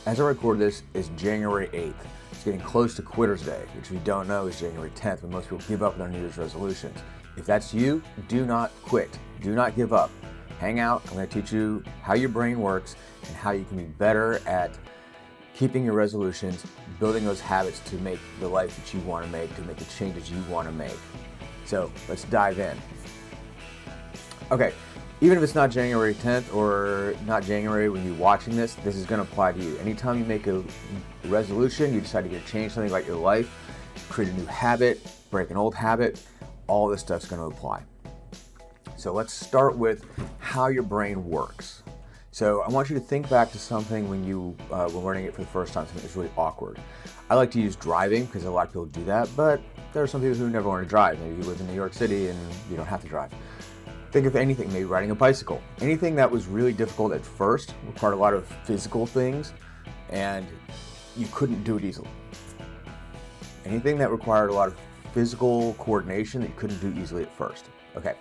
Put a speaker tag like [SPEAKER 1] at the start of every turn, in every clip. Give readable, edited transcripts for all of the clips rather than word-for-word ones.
[SPEAKER 1] As I record this, it's January 8th. It's getting close to Quitter's Day, which if you don't know is January 10th, when most people give up on their New Year's resolutions. If that's you, do not quit. Do not give up. Hang out. I'm going to teach you how your brain works and how you can be better at keeping your resolutions, building those habits to make the life that you want to make, to make the changes you want to make. So let's dive in. Okay, even if it's not January 10th or not January when you're watching this, this is going to apply to you. Anytime you make a resolution, you decide to change something about your life, create a new habit, break an old habit, all this stuff's going to apply. So let's start with how your brain works. So I want you to think back to something when you were learning it for the first time, something that's really awkward. I like to use driving because a lot of people do that, but there are some people who never learn to drive. Maybe you live in New York City and you don't have to drive. Think of anything, maybe riding a bicycle. Anything that was really difficult at first, required a lot of physical things, and you couldn't do it easily. Anything that required a lot of physical coordination that you couldn't do easily at first. Okay.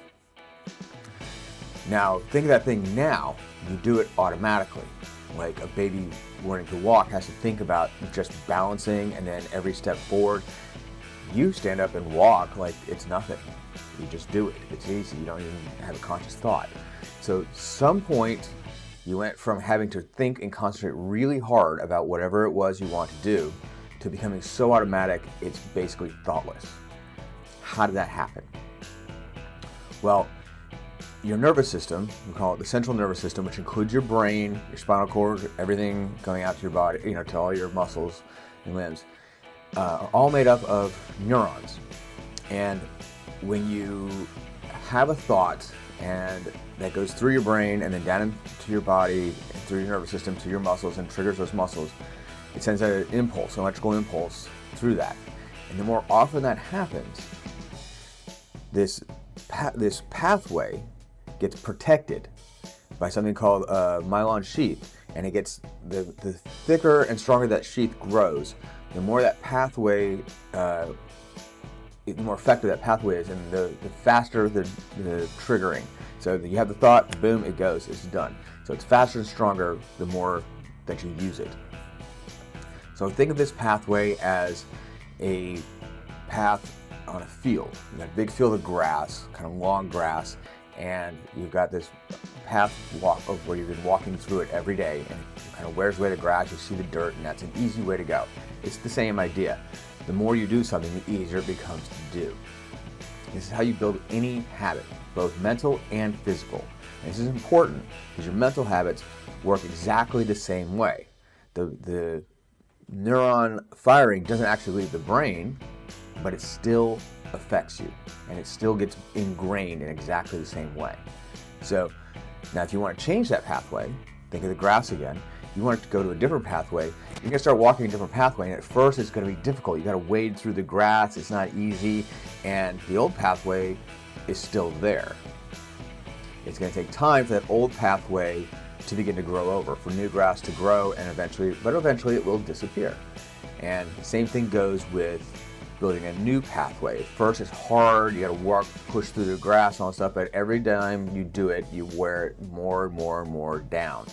[SPEAKER 1] Now, think of that thing now, you do it automatically. Like a baby learning to walk has to think about just balancing and then every step forward. You stand up and walk like it's nothing. You just do it. It's easy. You don't even have a conscious thought. So at some point, you went from having to think and concentrate really hard about whatever it was you want to do to becoming so automatic, it's basically thoughtless. How did that happen? Well, your nervous system, we call it the central nervous system, which includes your brain, your spinal cord, everything going out to your body, to all your muscles and limbs, are all made up of neurons. And when you have a thought and that goes through your brain and then down into your body and through your nervous system to your muscles and triggers those muscles, it sends an impulse, an electrical impulse through that. And the more often that happens, this pathway gets protected by something called a myelin sheath, and it gets the thicker and stronger that sheath grows, the more that pathway the more effective that pathway is, and the faster the triggering. So you have the thought, boom, it goes, it's done. So it's faster and stronger the more that you use it. So think of this pathway as a path on a field. You've got a big field of grass, kind of long grass, and you've got this path walk of where you've been walking through it every day, and it kind of wears away the grass, you see the dirt, and that's an easy way to go. It's the same idea. The more you do something, the easier it becomes to do. This is how you build any habit, both mental and physical. And this is important because your mental habits work exactly the same way. The neuron firing doesn't actually leave the brain, but it still affects you, and it still gets ingrained in exactly the same way. So now if you want to change that pathway, think of the grass again, you want it to go to a different pathway, you're going to start walking a different pathway, and at first it's going to be difficult. You got to wade through the grass, it's not easy, and the old pathway is still there. It's going to take time for that old pathway to begin to grow over, for new grass to grow, and eventually it will disappear. And the same thing goes with building a new pathway. At first it's hard, you got to push through the grass and all that stuff, but every time you do it, you wear it more and more and more down,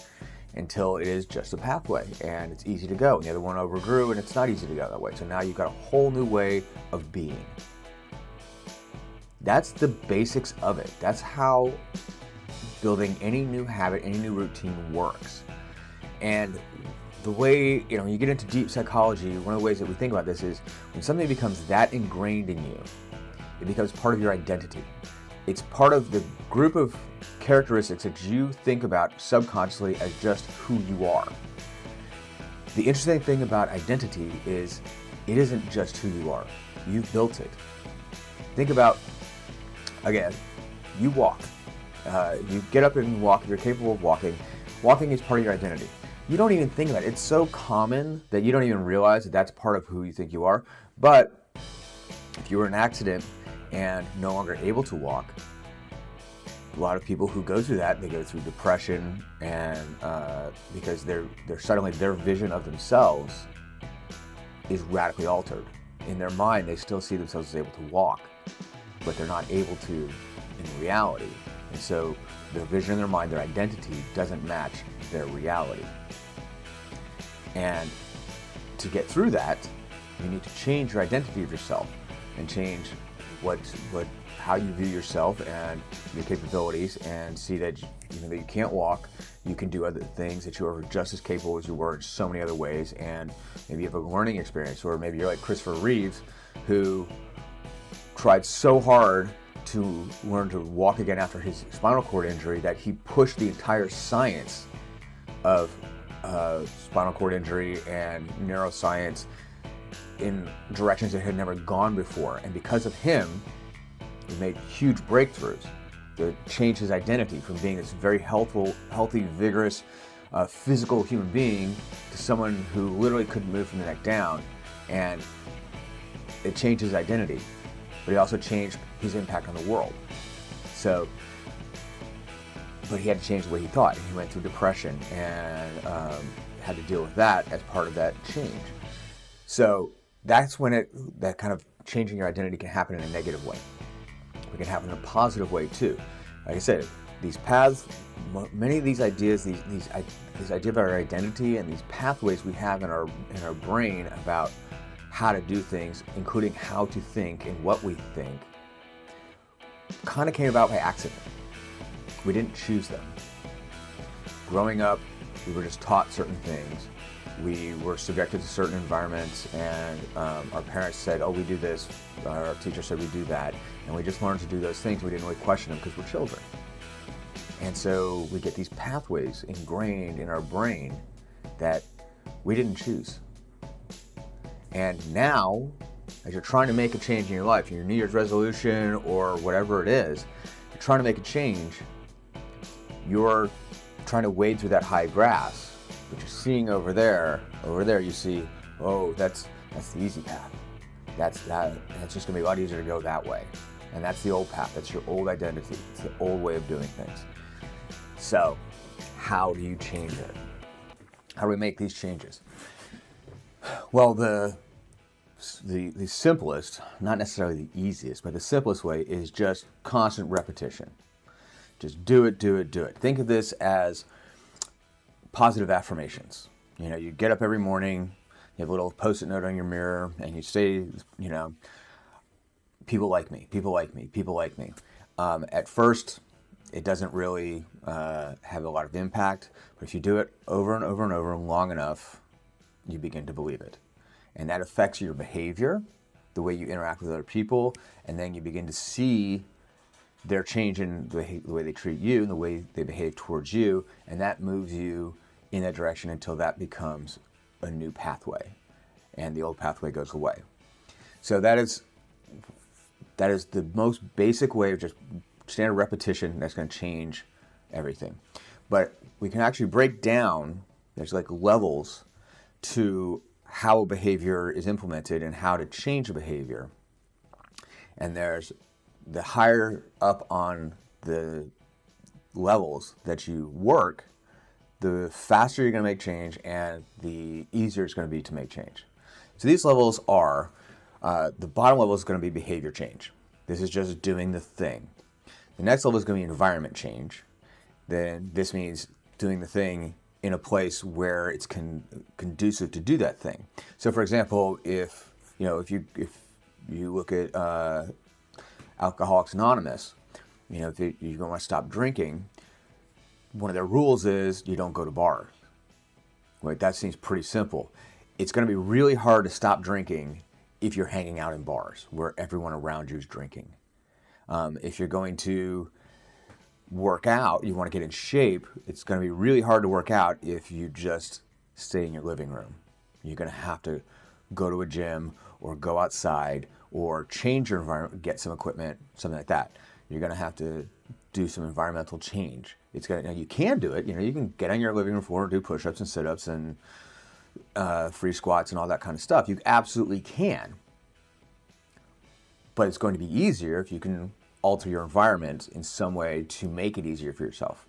[SPEAKER 1] until it is just a pathway and it's easy to go. And the other one overgrew and it's not easy to go that way. So now you've got a whole new way of being. That's the basics of it. That's how building any new habit, any new routine works. And the way, you get into deep psychology, one of the ways that we think about this is when something becomes that ingrained in you, it becomes part of your identity. It's part of the group of characteristics that you think about subconsciously as just who you are. The interesting thing about identity is it isn't just who you are. You've built it. Think about, again, you walk. You get up and walk. If you're capable of walking, walking is part of your identity. You don't even think about it. It's so common that you don't even realize that that's part of who you think you are. But if you were in an accident and no longer able to walk, a lot of people who go through that, they go through depression, and because they're suddenly their vision of themselves is radically altered. In their mind, they still see themselves as able to walk, but they're not able to in reality. And so their vision in their mind, their identity doesn't match their reality. And to get through that, you need to change your identity of yourself and change how you view yourself and your capabilities, and see that even though you can't walk, you can do other things, that you are just as capable as you were in so many other ways. And maybe you have a learning experience, or maybe you're like Christopher Reeves, who tried so hard to learn to walk again after his spinal cord injury that he pushed the entire science of spinal cord injury and neuroscience in directions that had never gone before. And because of him, he made huge breakthroughs that changed his identity from being this very healthy, vigorous, physical human being to someone who literally couldn't move from the neck down. And it changed his identity, but it also changed his impact on the world. So, but he had to change the way he thought. He went through depression and had to deal with that as part of that change. So that's when that kind of changing your identity can happen in a negative way. It can happen in a positive way too. Like I said, these paths, many of these ideas, these idea of our identity and these pathways we have in our brain about how to do things, including how to think and what we think, kind of came about by accident. We didn't choose them. Growing up, we were just taught certain things. We were subjected to certain environments, and our parents said, oh, we do this, our teacher said we do that, and we just learned to do those things. We didn't really question them because we're children. And so we get these pathways ingrained in our brain that we didn't choose. And now, as you're trying to make a change in your life, your New Year's resolution or whatever it is, you're trying to make a change, you're trying to wade through that high grass. But you're seeing over there you see, oh, that's the easy path. That's just gonna be a lot easier to go that way. And that's the old path, that's your old identity, it's the old way of doing things. So, how do you change it? How do we make these changes? Well, the simplest, not necessarily the easiest, but the simplest way is just constant repetition. Just do it. Think of this as positive affirmations. You know, you get up every morning, you have a little post-it note on your mirror, and you say, you know, people like me. At first, it doesn't really have a lot of impact, but if you do it over and over and over long enough, you begin to believe it. And that affects your behavior, the way you interact with other people, and then you begin to see their change in the way they treat you and the way they behave towards you, and that moves you in that direction until that becomes a new pathway, and the old pathway goes away. So that is the most basic way of just standard repetition that's going to change everything. But we can actually break down, there's like levels to how a behavior is implemented and how to change a behavior. And there's the higher up on the levels that you work, the faster you're going to make change and the easier it's going to be to make change. So these levels are, the bottom level is going to be behavior change. This is just doing the thing. The next level is going to be environment change. Then this means doing the thing in a place where it's conducive to do that thing. So for example, if you look at Alcoholics Anonymous, you know, if you want to stop drinking, one of their rules is you don't go to bars. Right? That seems pretty simple. It's going to be really hard to stop drinking if you're hanging out in bars where everyone around you is drinking. If you're going to work out, you want to get in shape, it's going to be really hard to work out if you just stay in your living room. You're going to have to go to a gym or go outside or change your environment, get some equipment, something like that. You're going to have to do some environmental change. Now you can do it. You know, you can get on your living room floor, do push-ups and sit-ups and free squats and all that kind of stuff. You absolutely can. But it's going to be easier if you can alter your environment in some way to make it easier for yourself.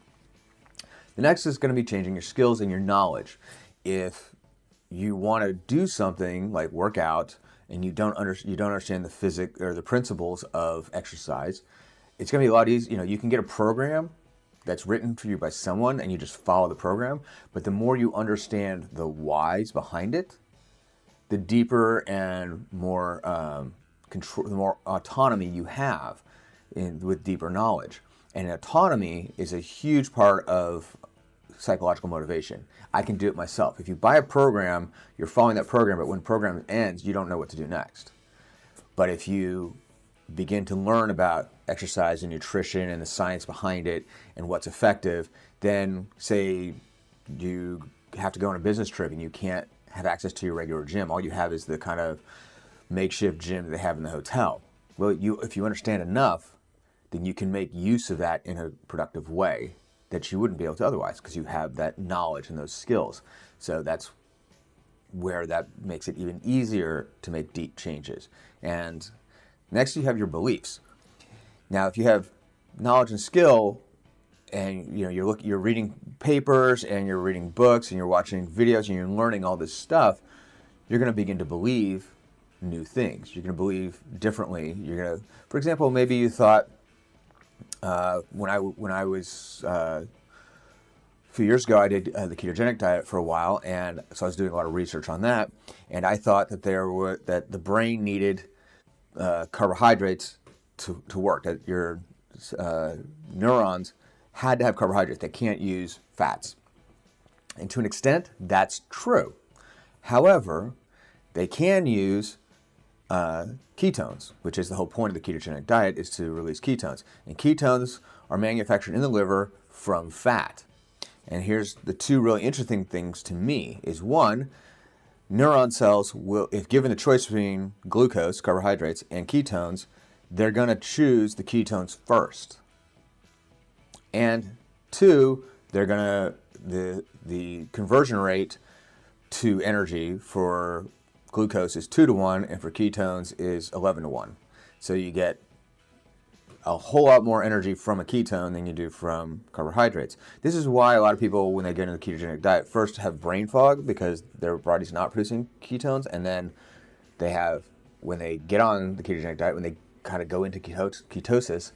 [SPEAKER 1] The next is going to be changing your skills and your knowledge. If you want to do something like work out and you don't understand the physics or the principles of exercise, it's going to be a lot easier. You know, you can get a program that's written for you by someone and you just follow the program. But the more you understand the whys behind it, the deeper and more control, the more autonomy you have with deeper knowledge. And autonomy is a huge part of psychological motivation. I can do it myself. If you buy a program, you're following that program, but when the program ends, you don't know what to do next. But if you begin to learn about exercise and nutrition and the science behind it and what's effective, then say you have to go on a business trip and you can't have access to your regular gym. All you have is the kind of makeshift gym that they have in the hotel. Well, if you understand enough, then you can make use of that in a productive way that you wouldn't be able to otherwise, because you have that knowledge and those skills. So that's where that makes it even easier to make deep changes. And next you have your beliefs. Now, if you have knowledge and skill, and you're reading papers and you're reading books and you're watching videos and you're learning all this stuff, you're going to begin to believe new things. You're going to believe differently. For example, maybe you thought when I was a few years ago, I did the ketogenic diet for a while, and so I was doing a lot of research on that, and I thought that that the brain needed carbohydrates to work. That your neurons had to have carbohydrates. They can't use fats. And to an extent, that's true. However, they can use ketones, which is the whole point of the ketogenic diet, is to release ketones. And ketones are manufactured in the liver from fat. And here's the two really interesting things to me is, one, neuron cells will, if given the choice between glucose, carbohydrates, and ketones, they're going to choose the ketones first. And two, they're going to, the conversion rate to energy for glucose is 2-to-1, and for ketones is 11-to-1. So you get a whole lot more energy from a ketone than you do from carbohydrates. This is why a lot of people, when they get into the ketogenic diet, first have brain fog because their body's not producing ketones, and then they have, when they get on the ketogenic diet, when they kind of go into ketosis,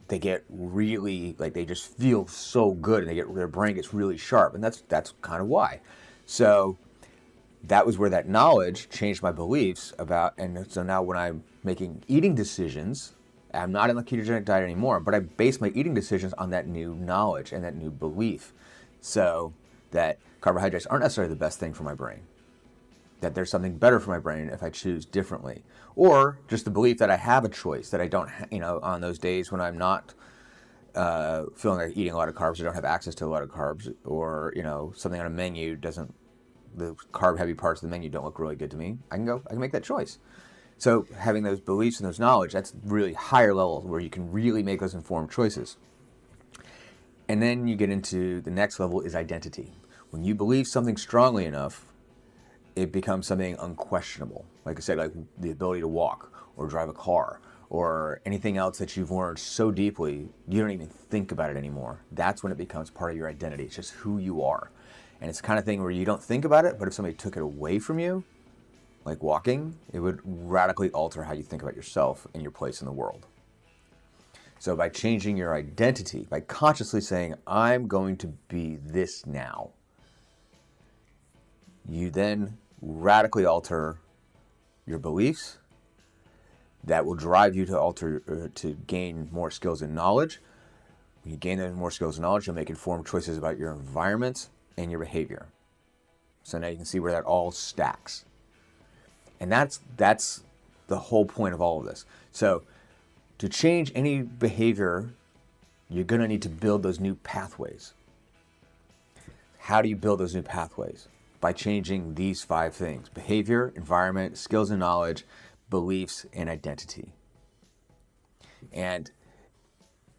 [SPEAKER 1] they get really, they just feel so good, and their brain gets really sharp, and that's kind of why. So that was where that knowledge changed my beliefs about, and so now when I'm making eating decisions, I'm not in the ketogenic diet anymore, but I base my eating decisions on that new knowledge and that new belief, so that carbohydrates aren't necessarily the best thing for my brain, that there's something better for my brain if I choose differently, or just the belief that I have a choice, that I don't, on those days when I'm not feeling like eating a lot of carbs, I don't have access to a lot of carbs, or, something on a menu the carb-heavy parts of the menu don't look really good to me, I can make that choice. So having those beliefs and those knowledge, that's really higher levels where you can really make those informed choices. And then you get into the next level is identity. When you believe something strongly enough, it becomes something unquestionable. Like I said, like the ability to walk or drive a car or anything else that you've learned so deeply, you don't even think about it anymore. That's when it becomes part of your identity. It's just who you are. And it's the kind of thing where you don't think about it, but if somebody took it away from you, like walking, it would radically alter how you think about yourself and your place in the world. So by changing your identity, by consciously saying, I'm going to be this now, you then radically alter your beliefs. That will drive you to gain more skills and knowledge. When you gain those more skills and knowledge, you'll make informed choices about your environment and your behavior. So now you can see where that all stacks. And that's the whole point of all of this. So to change any behavior, you're going to need to build those new pathways. How do you build those new pathways? By changing these 5 things: behavior, environment, skills and knowledge, beliefs, and identity. And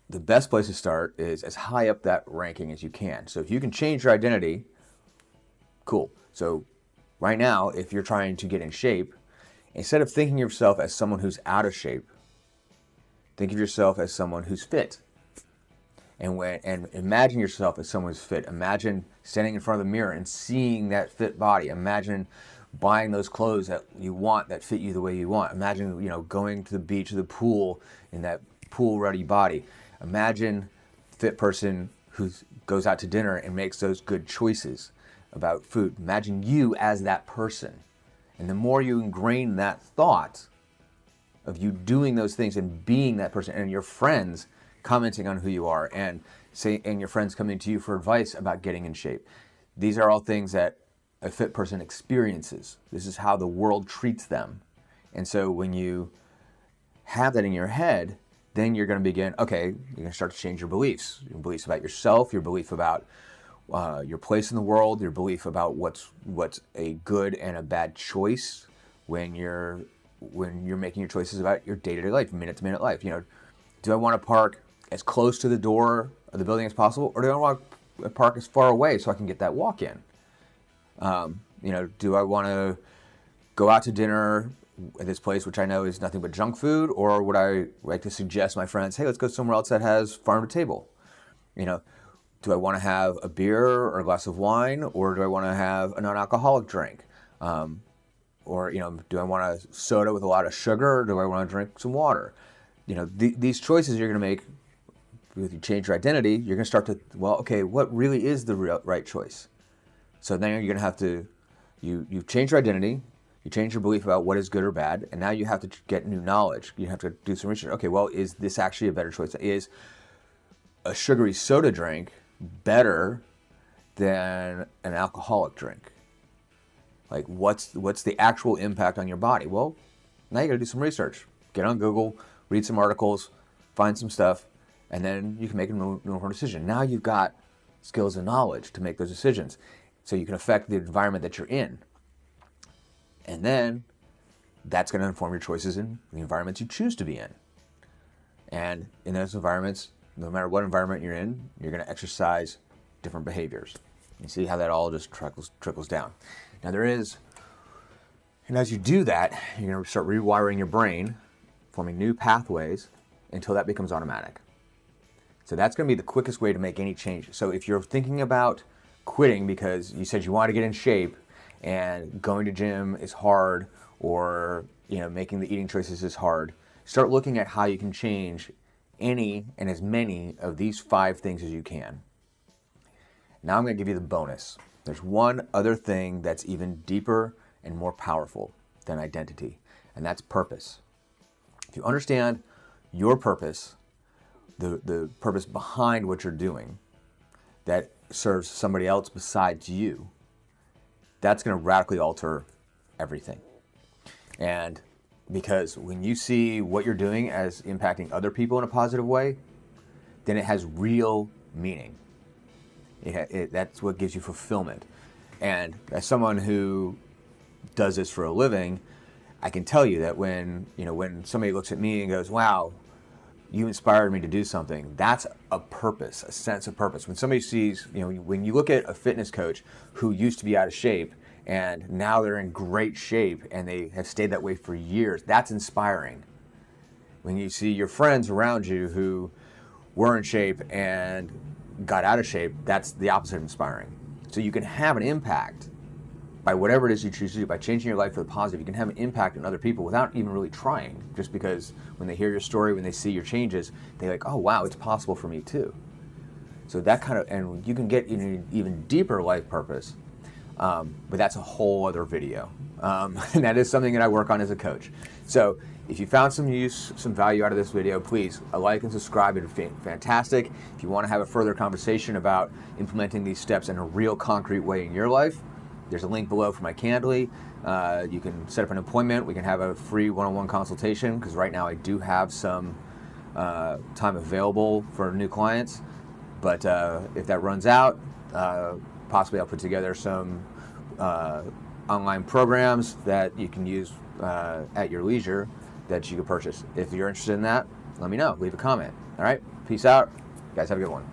[SPEAKER 1] the best place to start is as high up that ranking as you can. So if you can change your identity, cool. So right now, if you're trying to get in shape, instead of thinking of yourself as someone who's out of shape, think of yourself as someone who's fit. And imagine yourself as someone who's fit. Imagine standing in front of the mirror and seeing that fit body. Imagine buying those clothes that you want, that fit you the way you want. Imagine, going to the beach or the pool in that pool-ready body. Imagine fit person who goes out to dinner and makes those good choices about food. Imagine you as that person. And the more you ingrain that thought of you doing those things and being that person, and your friends commenting on who you are, and your friends coming to you for advice about getting in shape. These are all things that a fit person experiences. This is how the world treats them. And so when you have that in your head, then you're going to begin, okay, you're going to start to change your beliefs about yourself, your belief about your place in the world, your belief about what's a good and a bad choice when you're making your choices about your day-to-day life, minute-to-minute life. Do I want to park as close to the door of the building as possible, or do I want to park as far away so I can get that walk in? Do I want to go out to dinner at this place, which I know is nothing but junk food, or would I like to suggest my friends, hey, let's go somewhere else that has farm to table? Do I want to have a beer or a glass of wine, or do I want to have a non-alcoholic drink? Or do I want a soda with a lot of sugar, or do I want to drink some water? These choices you're going to make, if you change your identity, you're going to start to, what really is the right choice? So then you're going to have to, you've changed your identity, you change your belief about what is good or bad, and now you have to get new knowledge. You have to do some research. Okay, is this actually a better choice? Is a sugary soda drink better than an alcoholic drink? Like, what's the actual impact on your body? Well, now you got to do some research. Get on Google, read some articles, find some stuff, and then you can make an informed decision. Now you've got skills and knowledge to make those decisions, so you can affect the environment that you're in. And then that's going to inform your choices in the environments you choose to be in. And in those environments, no matter what environment you're in, you're going to exercise different behaviors. You see how that all just trickles down. Now and as you do that, you're going to start rewiring your brain, forming new pathways until that becomes automatic. So that's going to be the quickest way to make any change. So if you're thinking about quitting because you said you want to get in shape and going to gym is hard, or making the eating choices is hard, start looking at how you can change any and as many of these 5 things as you can. Now I'm going to give you the bonus. There's one other thing that's even deeper and more powerful than identity, and that's purpose. If you understand your purpose, the purpose behind what you're doing that serves somebody else besides you, that's going to radically alter everything. And because when you see what you're doing as impacting other people in a positive way, then it has real meaning. That's what gives you fulfillment. And as someone who does this for a living, I can tell you that when somebody looks at me and goes, wow, you inspired me to do something, that's a purpose, a sense of purpose. When somebody sees, when you look at a fitness coach who used to be out of shape and now they're in great shape and they have stayed that way for years, that's inspiring. When you see your friends around you who were in shape and got out of shape, that's the opposite of inspiring. So you can have an impact by whatever it is you choose to do, by changing your life for the positive. You can have an impact on other people without even really trying, just because when they hear your story, when they see your changes, they're like, oh wow, it's possible for me too. So that and you can get an even deeper life purpose, but that's a whole other video. And that is something that I work on as a coach. So if you found some use, some value out of this video, please like and subscribe. It'd be fantastic. If you want to have a further conversation about implementing these steps in a real concrete way in your life, there's a link below for my Candly. You can set up an appointment. We can have a free one-on-one consultation, because right now I do have some time available for new clients. But if that runs out, possibly I'll put together some online programs that you can use at your leisure that you can purchase. If you're interested in that, let me know. Leave a comment. All right? Peace out. You guys have a good one.